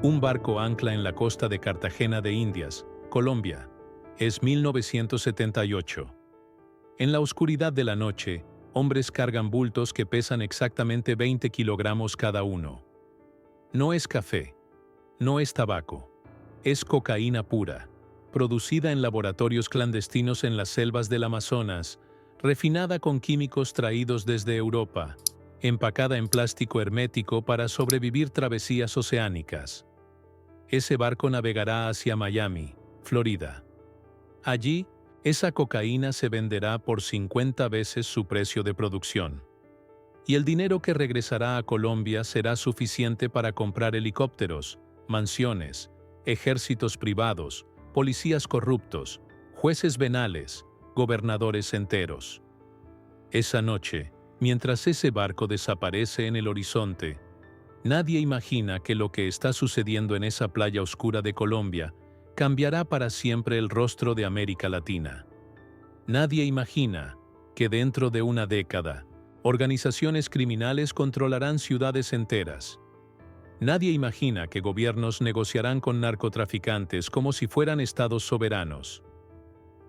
Un barco ancla en la costa de Cartagena de Indias, Colombia. Es 1978. En la oscuridad de la noche, hombres cargan bultos que pesan exactamente 20 kilogramos cada uno. No es café, no es tabaco, es cocaína pura, producida en laboratorios clandestinos en las selvas del Amazonas, refinada con químicos traídos desde Europa, empacada en plástico hermético para sobrevivir travesías oceánicas. Ese barco navegará hacia Miami, Florida. Allí, esa cocaína se venderá por 50 veces su precio de producción. Y el dinero que regresará a Colombia será suficiente para comprar helicópteros, mansiones, ejércitos privados, policías corruptos, jueces venales, gobernadores enteros. Esa noche, mientras ese barco desaparece en el horizonte, nadie imagina que lo que está sucediendo en esa playa oscura de Colombia cambiará para siempre el rostro de América Latina. Nadie imagina que dentro de una década, organizaciones criminales controlarán ciudades enteras. Nadie imagina que gobiernos negociarán con narcotraficantes como si fueran estados soberanos.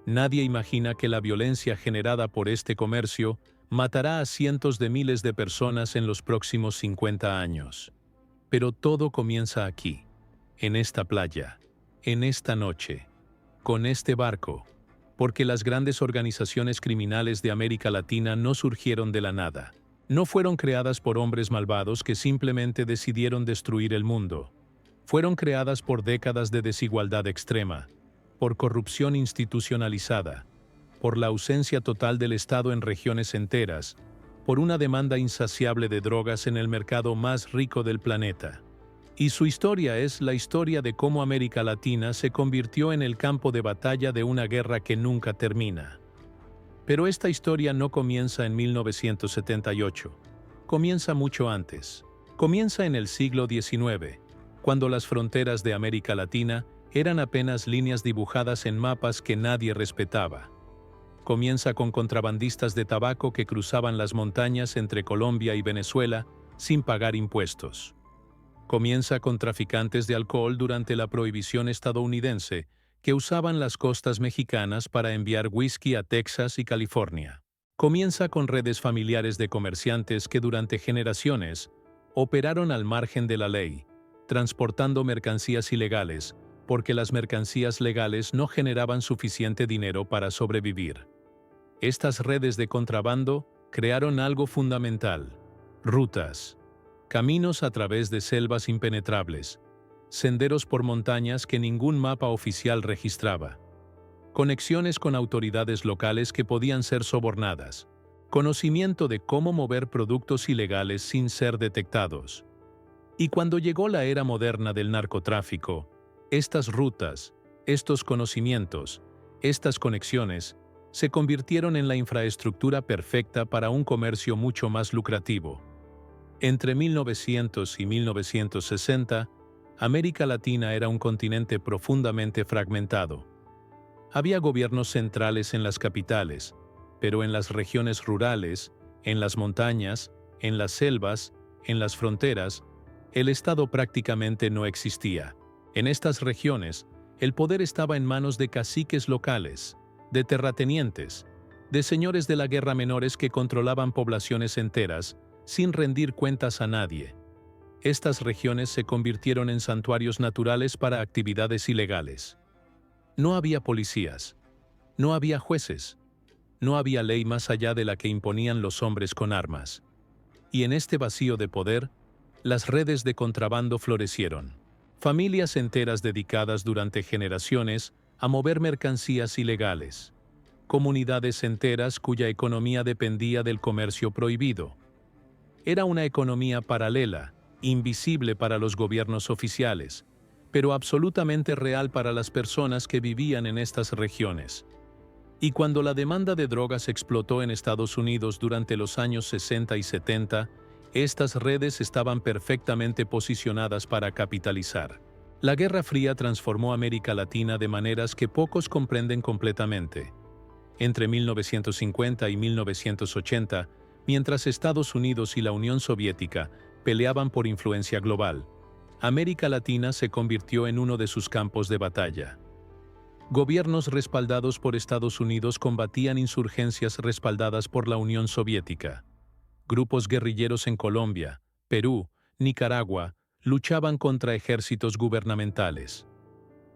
Nadie imagina que la violencia generada por este comercio matará a cientos de miles de personas en los próximos 50 años. Pero todo comienza aquí, en esta playa, en esta noche, con este barco, porque las grandes organizaciones criminales de América Latina no surgieron de la nada. No fueron creadas por hombres malvados que simplemente decidieron destruir el mundo. Fueron creadas por décadas de desigualdad extrema, por corrupción institucionalizada, por la ausencia total del Estado en regiones enteras, por una demanda insaciable de drogas en el mercado más rico del planeta. Y su historia es la historia de cómo América Latina se convirtió en el campo de batalla de una guerra que nunca termina. Pero esta historia no comienza en 1978. Comienza mucho antes. Comienza en el siglo XIX, cuando las fronteras de América Latina eran apenas líneas dibujadas en mapas que nadie respetaba. Comienza con contrabandistas de tabaco que cruzaban las montañas entre Colombia y Venezuela sin pagar impuestos. Comienza con traficantes de alcohol durante la prohibición estadounidense que usaban las costas mexicanas para enviar whisky a Texas y California. Comienza con redes familiares de comerciantes que durante generaciones operaron al margen de la ley, transportando mercancías ilegales, porque las mercancías legales no generaban suficiente dinero para sobrevivir. Estas redes de contrabando crearon algo fundamental: rutas, caminos a través de selvas impenetrables, senderos por montañas que ningún mapa oficial registraba, conexiones con autoridades locales que podían ser sobornadas, conocimiento de cómo mover productos ilegales sin ser detectados. Y cuando llegó la era moderna del narcotráfico, estas rutas, estos conocimientos, estas conexiones, se convirtieron en la infraestructura perfecta para un comercio mucho más lucrativo. Entre 1900 y 1960, América Latina era un continente profundamente fragmentado. Había gobiernos centrales en las capitales, pero en las regiones rurales, en las montañas, en las selvas, en las fronteras, el Estado prácticamente no existía. En estas regiones, el poder estaba en manos de caciques locales, de terratenientes, de señores de la guerra menores que controlaban poblaciones enteras sin rendir cuentas a nadie. Estas regiones se convirtieron en santuarios naturales para actividades ilegales. No había policías, no había jueces, no había ley más allá de la que imponían los hombres con armas. Y en este vacío de poder, las redes de contrabando florecieron. Familias enteras dedicadas durante generaciones a mover mercancías ilegales. Comunidades enteras cuya economía dependía del comercio prohibido. Era una economía paralela, invisible para los gobiernos oficiales, pero absolutamente real para las personas que vivían en estas regiones. Y cuando la demanda de drogas explotó en Estados Unidos durante los años 60 y 70, estas redes estaban perfectamente posicionadas para capitalizar. La Guerra Fría transformó América Latina de maneras que pocos comprenden completamente. Entre 1950 y 1980, mientras Estados Unidos y la Unión Soviética peleaban por influencia global, América Latina se convirtió en uno de sus campos de batalla. Gobiernos respaldados por Estados Unidos combatían insurgencias respaldadas por la Unión Soviética. Grupos guerrilleros en Colombia, Perú, Nicaragua, luchaban contra ejércitos gubernamentales.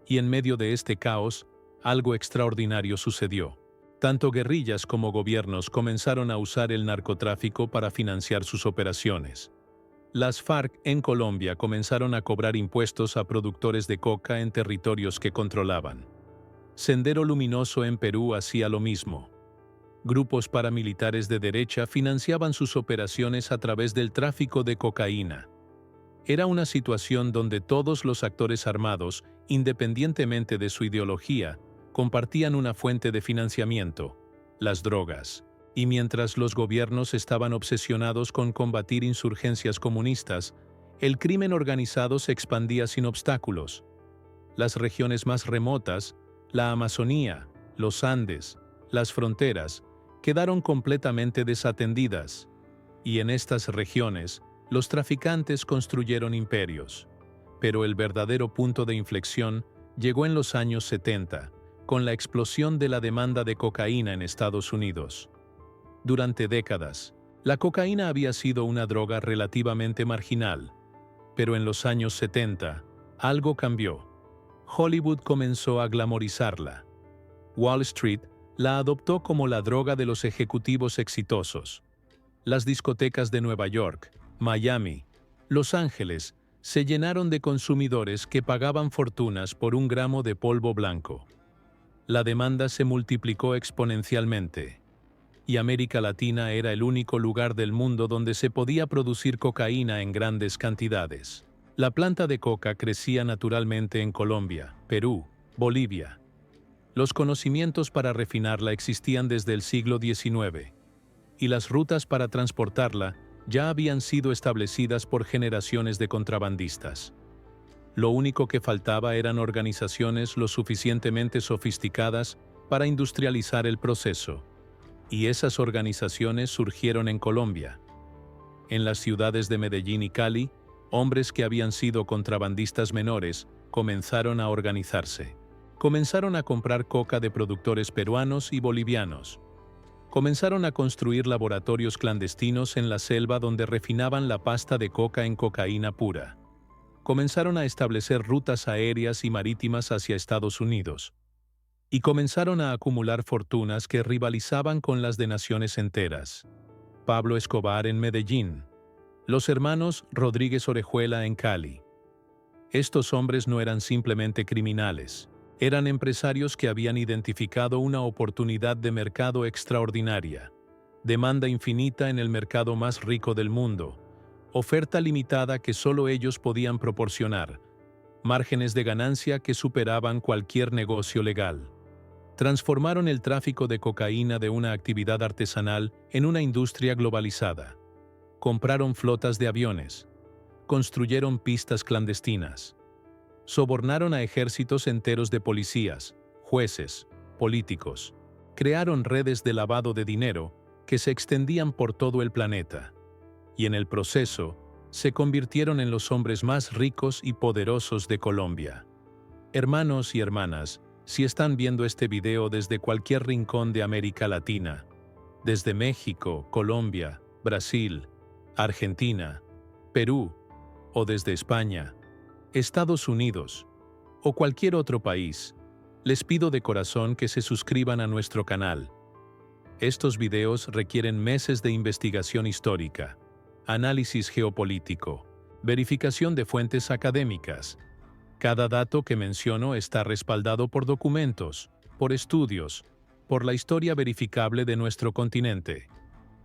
Y en medio de este caos, algo extraordinario sucedió. Tanto guerrillas como gobiernos comenzaron a usar el narcotráfico para financiar sus operaciones. Las FARC en Colombia comenzaron a cobrar impuestos a productores de coca en territorios que controlaban. Sendero Luminoso en Perú hacía lo mismo. Grupos paramilitares de derecha financiaban sus operaciones a través del tráfico de cocaína. Era una situación donde todos los actores armados, independientemente de su ideología, compartían una fuente de financiamiento: las drogas. Y mientras los gobiernos estaban obsesionados con combatir insurgencias comunistas, el crimen organizado se expandía sin obstáculos. Las regiones más remotas, la Amazonía, los Andes, las fronteras, quedaron completamente desatendidas. Y en estas regiones, los traficantes construyeron imperios. Pero el verdadero punto de inflexión llegó en los años 70, con la explosión de la demanda de cocaína en Estados Unidos. Durante décadas, la cocaína había sido una droga relativamente marginal. Pero en los años 70, algo cambió. Hollywood comenzó a glamorizarla. Wall Street la adoptó como la droga de los ejecutivos exitosos. Las discotecas de Nueva York, Miami, Los Ángeles se llenaron de consumidores que pagaban fortunas por un gramo de polvo blanco. La demanda se multiplicó exponencialmente. Y América Latina era el único lugar del mundo donde se podía producir cocaína en grandes cantidades. La planta de coca crecía naturalmente en Colombia, Perú, Bolivia. Los conocimientos para refinarla existían desde el siglo XIX, y las rutas para transportarla ya habían sido establecidas por generaciones de contrabandistas. Lo único que faltaba eran organizaciones lo suficientemente sofisticadas para industrializar el proceso. Y esas organizaciones surgieron en Colombia. En las ciudades de Medellín y Cali, hombres que habían sido contrabandistas menores comenzaron a organizarse. Comenzaron a comprar coca de productores peruanos y bolivianos. Comenzaron a construir laboratorios clandestinos en la selva donde refinaban la pasta de coca en cocaína pura. Comenzaron a establecer rutas aéreas y marítimas hacia Estados Unidos. Y comenzaron a acumular fortunas que rivalizaban con las de naciones enteras. Pablo Escobar en Medellín. Los hermanos Rodríguez Orejuela en Cali. Estos hombres no eran simplemente criminales. Eran empresarios que habían identificado una oportunidad de mercado extraordinaria. Demanda infinita en el mercado más rico del mundo. Oferta limitada que solo ellos podían proporcionar. Márgenes de ganancia que superaban cualquier negocio legal. Transformaron el tráfico de cocaína de una actividad artesanal en una industria globalizada. Compraron flotas de aviones. Construyeron pistas clandestinas. Sobornaron a ejércitos enteros de policías, jueces, políticos. Crearon redes de lavado de dinero que se extendían por todo el planeta. Y en el proceso, se convirtieron en los hombres más ricos y poderosos de Colombia. Hermanos y hermanas, si están viendo este video desde cualquier rincón de América Latina, desde México, Colombia, Brasil, Argentina, Perú, o desde España, Estados Unidos, o cualquier otro país, les pido de corazón que se suscriban a nuestro canal. Estos videos requieren meses de investigación histórica, análisis geopolítico, verificación de fuentes académicas. Cada dato que menciono está respaldado por documentos, por estudios, por la historia verificable de nuestro continente.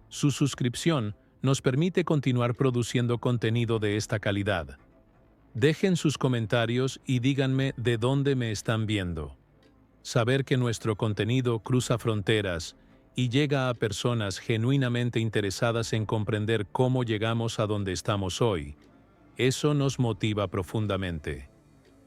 Su suscripción nos permite continuar produciendo contenido de esta calidad. Dejen sus comentarios y díganme de dónde me están viendo. Saber que nuestro contenido cruza fronteras y llega a personas genuinamente interesadas en comprender cómo llegamos a donde estamos hoy, eso nos motiva profundamente.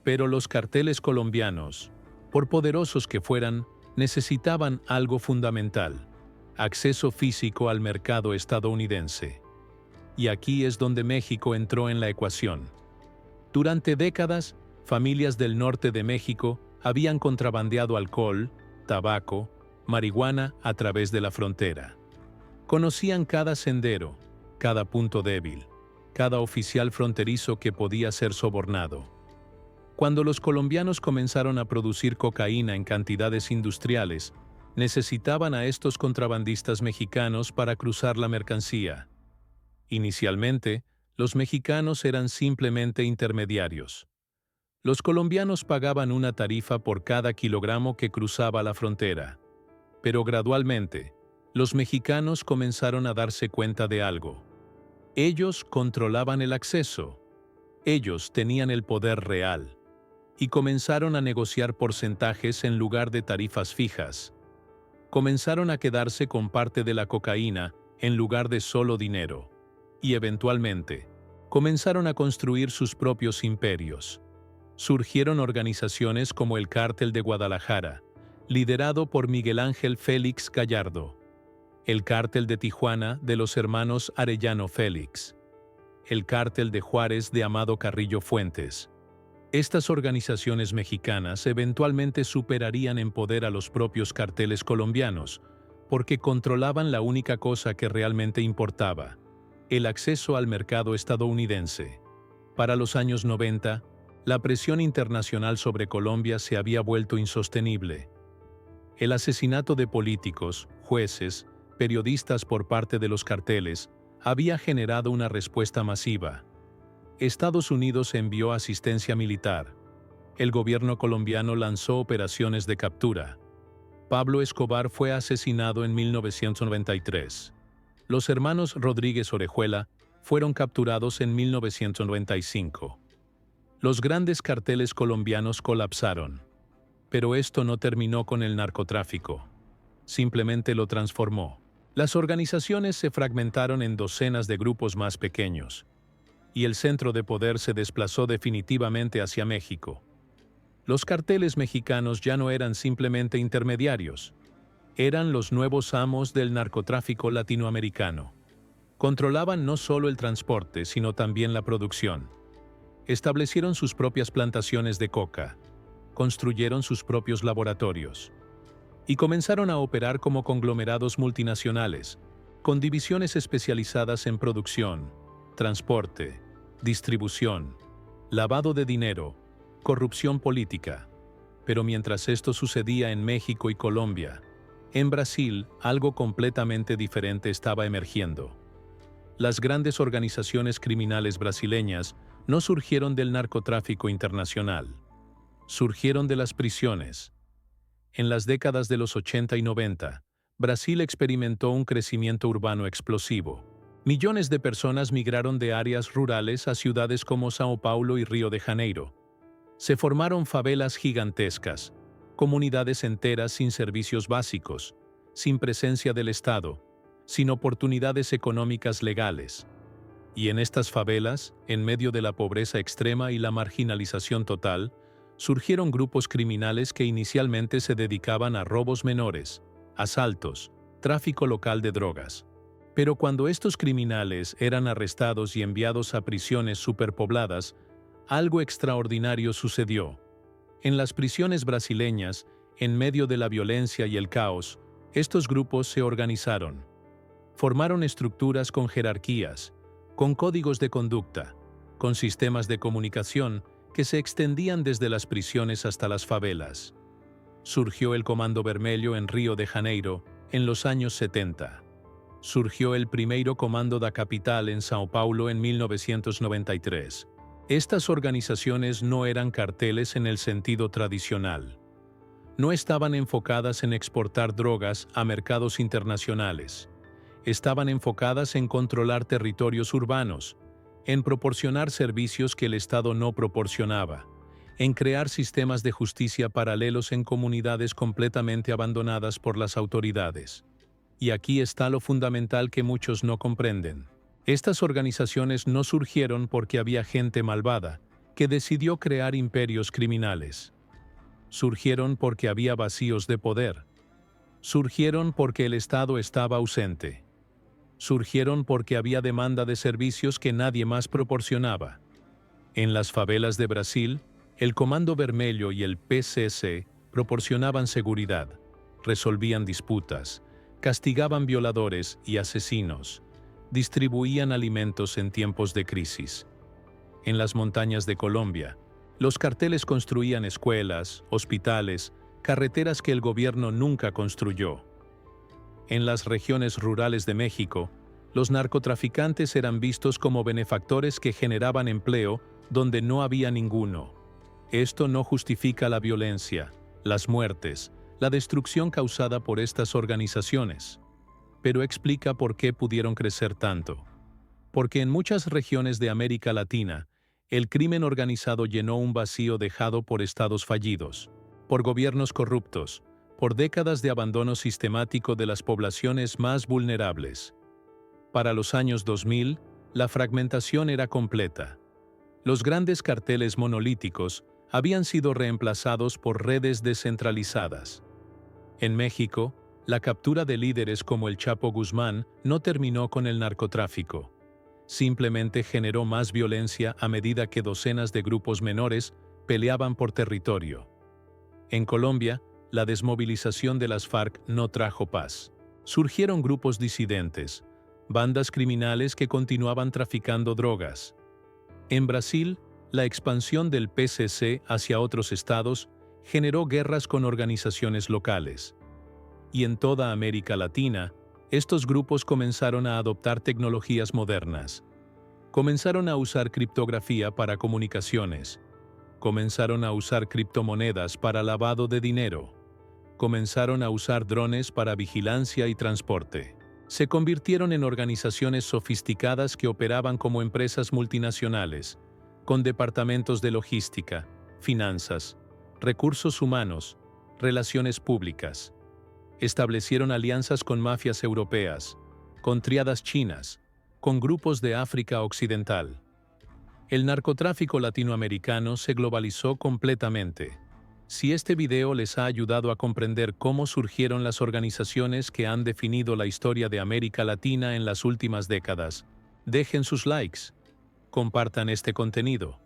Pero los carteles colombianos, por poderosos que fueran, necesitaban algo fundamental: acceso físico al mercado estadounidense. Y aquí es donde México entró en la ecuación. Durante décadas, familias del norte de México habían contrabandeado alcohol, tabaco, marihuana a través de la frontera. Conocían cada sendero, cada punto débil, cada oficial fronterizo que podía ser sobornado. Cuando los colombianos comenzaron a producir cocaína en cantidades industriales, necesitaban a estos contrabandistas mexicanos para cruzar la mercancía. Inicialmente, los mexicanos eran simplemente intermediarios. Los colombianos pagaban una tarifa por cada kilogramo que cruzaba la frontera. Pero gradualmente, los mexicanos comenzaron a darse cuenta de algo. Ellos controlaban el acceso. Ellos tenían el poder real. Y comenzaron a negociar porcentajes en lugar de tarifas fijas. Comenzaron a quedarse con parte de la cocaína en lugar de solo dinero. Y eventualmente, comenzaron a construir sus propios imperios. Surgieron organizaciones como el Cártel de Guadalajara, liderado por Miguel Ángel Félix Gallardo, el Cártel de Tijuana de los hermanos Arellano Félix, el Cártel de Juárez de Amado Carrillo Fuentes. Estas organizaciones mexicanas eventualmente superarían en poder a los propios carteles colombianos, porque controlaban la única cosa que realmente importaba: el acceso al mercado estadounidense. Para los años 90, la presión internacional sobre Colombia se había vuelto insostenible. El asesinato de políticos, jueces, periodistas por parte de los carteles había generado una respuesta masiva. Estados Unidos envió asistencia militar. El gobierno colombiano lanzó operaciones de captura. Pablo Escobar fue asesinado en 1993. Los hermanos Rodríguez Orejuela fueron capturados en 1995. Los grandes carteles colombianos colapsaron. Pero esto no terminó con el narcotráfico. Simplemente lo transformó. Las organizaciones se fragmentaron en docenas de grupos más pequeños, y el centro de poder se desplazó definitivamente hacia México. Los carteles mexicanos ya no eran simplemente intermediarios. Eran los nuevos amos del narcotráfico latinoamericano. Controlaban no solo el transporte, sino también la producción. Establecieron sus propias plantaciones de coca, construyeron sus propios laboratorios y comenzaron a operar como conglomerados multinacionales, con divisiones especializadas en producción, transporte, distribución, lavado de dinero, corrupción política. Pero mientras esto sucedía en México y Colombia, en Brasil algo completamente diferente estaba emergiendo. Las grandes organizaciones criminales brasileñas no surgieron del narcotráfico internacional. Surgieron de las prisiones. En las décadas de los 80 y 90, Brasil experimentó un crecimiento urbano explosivo. Millones de personas migraron de áreas rurales a ciudades como Sao Paulo y Río de Janeiro. Se formaron favelas gigantescas, comunidades enteras sin servicios básicos, sin presencia del Estado, sin oportunidades económicas legales. Y en estas favelas, en medio de la pobreza extrema y la marginalización total, surgieron grupos criminales que inicialmente se dedicaban a robos menores, asaltos, tráfico local de drogas. Pero cuando estos criminales eran arrestados y enviados a prisiones superpobladas, algo extraordinario sucedió. En las prisiones brasileñas, en medio de la violencia y el caos, estos grupos se organizaron. Formaron estructuras con jerarquías, con códigos de conducta, con sistemas de comunicación que se extendían desde las prisiones hasta las favelas. Surgió el Comando Vermelho en Río de Janeiro en los años 70. Surgió el Primeiro Comando da Capital en Sao Paulo en 1993. Estas organizaciones no eran carteles en el sentido tradicional. No estaban enfocadas en exportar drogas a mercados internacionales. Estaban enfocadas en controlar territorios urbanos, en proporcionar servicios que el Estado no proporcionaba, en crear sistemas de justicia paralelos en comunidades completamente abandonadas por las autoridades. Y aquí está lo fundamental que muchos no comprenden. Estas organizaciones no surgieron porque había gente malvada que decidió crear imperios criminales. Surgieron porque había vacíos de poder. Surgieron porque el Estado estaba ausente. Surgieron porque había demanda de servicios que nadie más proporcionaba. En las favelas de Brasil, el Comando Vermelho y el PCC proporcionaban seguridad, resolvían disputas, castigaban violadores y asesinos, distribuían alimentos en tiempos de crisis. En las montañas de Colombia, los carteles construían escuelas, hospitales, carreteras que el gobierno nunca construyó. En las regiones rurales de México, los narcotraficantes eran vistos como benefactores que generaban empleo donde no había ninguno. Esto no justifica la violencia, las muertes, la destrucción causada por estas organizaciones, pero explica por qué pudieron crecer tanto. Porque en muchas regiones de América Latina, el crimen organizado llenó un vacío dejado por estados fallidos, por gobiernos corruptos, por décadas de abandono sistemático de las poblaciones más vulnerables. Para los años 2000, la fragmentación era completa. Los grandes carteles monolíticos habían sido reemplazados por redes descentralizadas. En México, la captura de líderes como el Chapo Guzmán no terminó con el narcotráfico. Simplemente generó más violencia a medida que docenas de grupos menores peleaban por territorio. En Colombia, la desmovilización de las FARC no trajo paz. Surgieron grupos disidentes, bandas criminales que continuaban traficando drogas. En Brasil, la expansión del PCC hacia otros estados generó guerras con organizaciones locales. Y en toda América Latina, estos grupos comenzaron a adoptar tecnologías modernas. Comenzaron a usar criptografía para comunicaciones. Comenzaron a usar criptomonedas para lavado de dinero. Comenzaron a usar drones para vigilancia y transporte. Se convirtieron en organizaciones sofisticadas que operaban como empresas multinacionales, con departamentos de logística, finanzas, recursos humanos, relaciones públicas. Establecieron alianzas con mafias europeas, con tríadas chinas, con grupos de África Occidental. El narcotráfico latinoamericano se globalizó completamente. Si este video les ha ayudado a comprender cómo surgieron las organizaciones que han definido la historia de América Latina en las últimas décadas, dejen sus likes, compartan este contenido,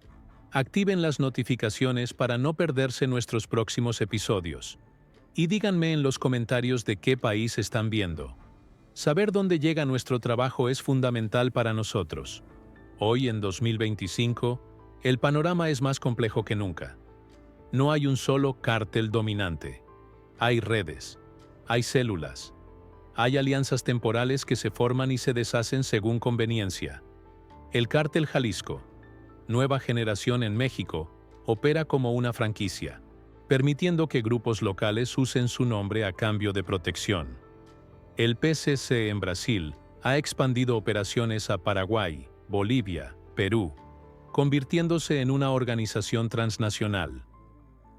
activen las notificaciones para no perderse nuestros próximos episodios, y díganme en los comentarios de qué país están viendo. Saber dónde llega nuestro trabajo es fundamental para nosotros. Hoy, en 2025, el panorama es más complejo que nunca. No hay un solo cártel dominante. Hay redes, hay células, hay alianzas temporales que se forman y se deshacen según conveniencia. El Cártel Jalisco, nueva generación en México, opera como una franquicia, permitiendo que grupos locales usen su nombre a cambio de protección. El PCC en Brasil ha expandido operaciones a Paraguay, Bolivia, Perú, convirtiéndose en una organización transnacional.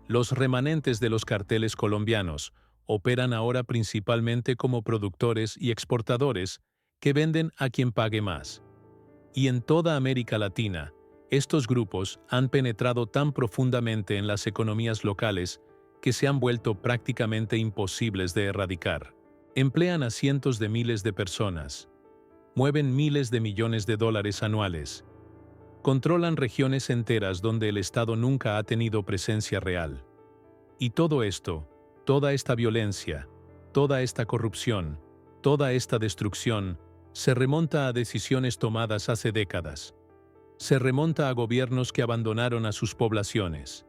Los remanentes de los carteles colombianos operan ahora principalmente como productores y exportadores que venden a quien pague más. Y en toda América Latina, estos grupos han penetrado tan profundamente en las economías locales que se han vuelto prácticamente imposibles de erradicar. Emplean a cientos de miles de personas, mueven miles de millones de dólares anuales, controlan regiones enteras donde el Estado nunca ha tenido presencia real. Y todo esto, toda esta violencia, toda esta corrupción, toda esta destrucción, se remonta a decisiones tomadas hace décadas. Se remonta a gobiernos que abandonaron a sus poblaciones.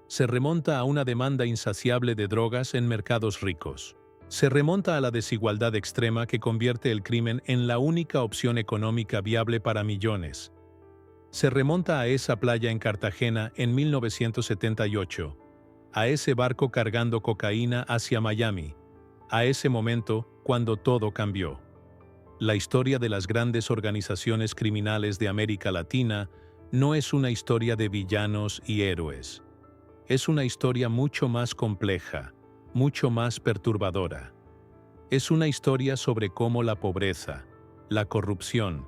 Se remonta a una demanda insaciable de drogas en mercados ricos. Se remonta a la desigualdad extrema que convierte el crimen en la única opción económica viable para millones. Se remonta a esa playa en Cartagena en 1978, a ese barco cargando cocaína hacia Miami, a ese momento cuando todo cambió. La historia de las grandes organizaciones criminales de América Latina no es una historia de villanos y héroes. Es una historia mucho más compleja, mucho más perturbadora. Es una historia sobre cómo la pobreza, la corrupción,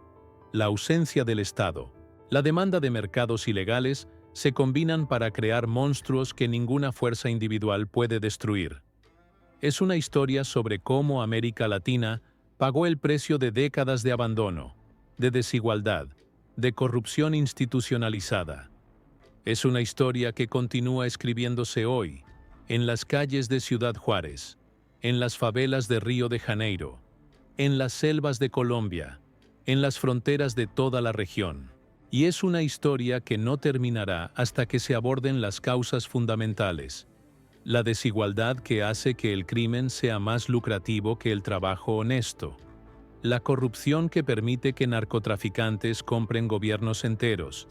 la ausencia del Estado, la demanda de mercados ilegales se combinan para crear monstruos que ninguna fuerza individual puede destruir. Es una historia sobre cómo América Latina pagó el precio de décadas de abandono, de desigualdad, de corrupción institucionalizada. Es una historia que continúa escribiéndose hoy, en las calles de Ciudad Juárez, en las favelas de Río de Janeiro, en las selvas de Colombia, en las fronteras de toda la región. Y es una historia que no terminará hasta que se aborden las causas fundamentales. La desigualdad que hace que el crimen sea más lucrativo que el trabajo honesto. La corrupción que permite que narcotraficantes compren gobiernos enteros.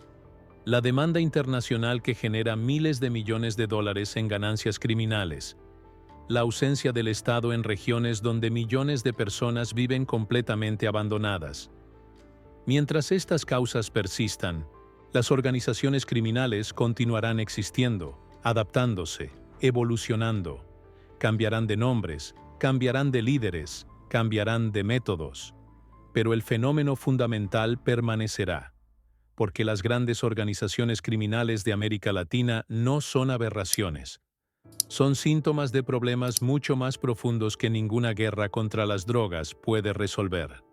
La demanda internacional que genera miles de millones de dólares en ganancias criminales. La ausencia del Estado en regiones donde millones de personas viven completamente abandonadas. Mientras estas causas persistan, las organizaciones criminales continuarán existiendo, adaptándose, evolucionando. Cambiarán de nombres, cambiarán de líderes, cambiarán de métodos. Pero el fenómeno fundamental permanecerá, porque las grandes organizaciones criminales de América Latina no son aberraciones. Son síntomas de problemas mucho más profundos que ninguna guerra contra las drogas puede resolver.